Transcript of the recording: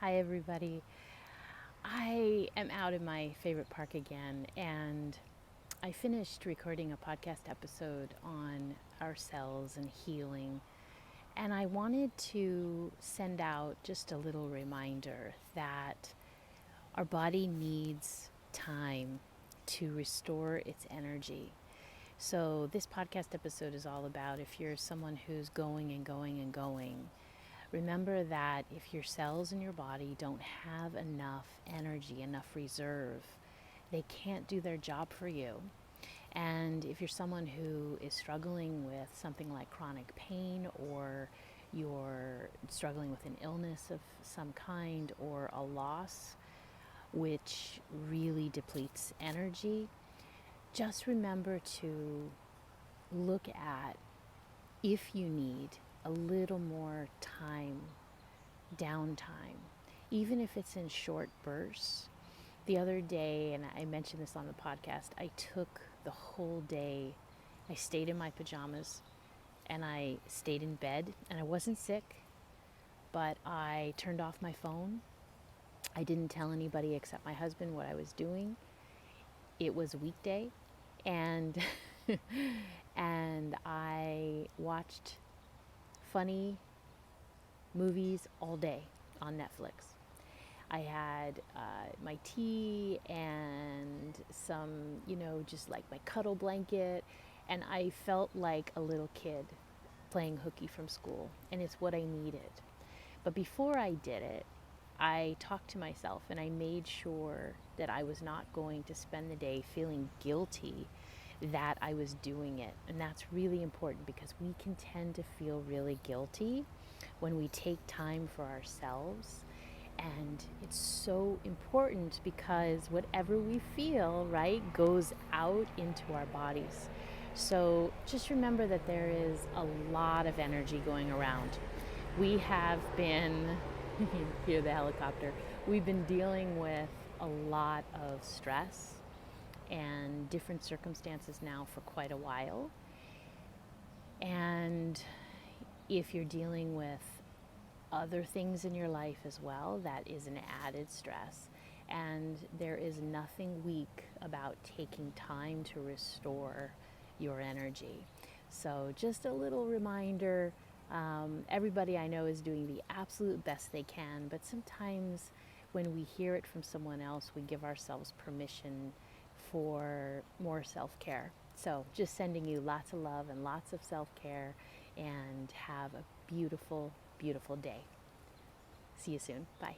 Hi, everybody. I am out in my favorite park again, and I finished recording a podcast episode on our cells and healing. And I wanted to send out just a little reminder that our body needs time to restore its energy. So, this podcast episode is all about if you're someone who's going and going and going. Remember that if your cells in your body don't have enough energy, enough reserve, they can't do their job for you. And if you're someone who is struggling with something like chronic pain, or you're struggling with an illness of some kind, or a loss which really depletes energy, just remember to look at if you need a little more time, downtime, even if it's in short bursts. The other day, and I mentioned this on the podcast, I took the whole day. I stayed in my pajamas and I stayed in bed, and I wasn't sick, but I turned off my phone. I didn't tell anybody except my husband what I was doing. It was a weekday, and and I watched funny movies all day on Netflix. I had my tea and some, just like my cuddle blanket, and I felt like a little kid playing hooky from school, and it's what I needed. But before I did it, I talked to myself and I made sure that I was not going to spend the day feeling guilty that I was doing it. And that's really important because we can tend to feel really guilty when we take time for ourselves. And it's so important because whatever we feel, right, goes out into our bodies. So just remember that there is a lot of energy going around. We have been, hear the helicopter, we've been dealing with a lot of stress and different circumstances now for quite a while. And if you're dealing with other things in your life as well, that is an added stress. And there is nothing weak about taking time to restore your energy. So just a little reminder, everybody I know is doing the absolute best they can, but sometimes when we hear it from someone else, we give ourselves permission for more self-care. So just sending you lots of love and lots of self-care, and have a beautiful, beautiful day. See you soon. Bye.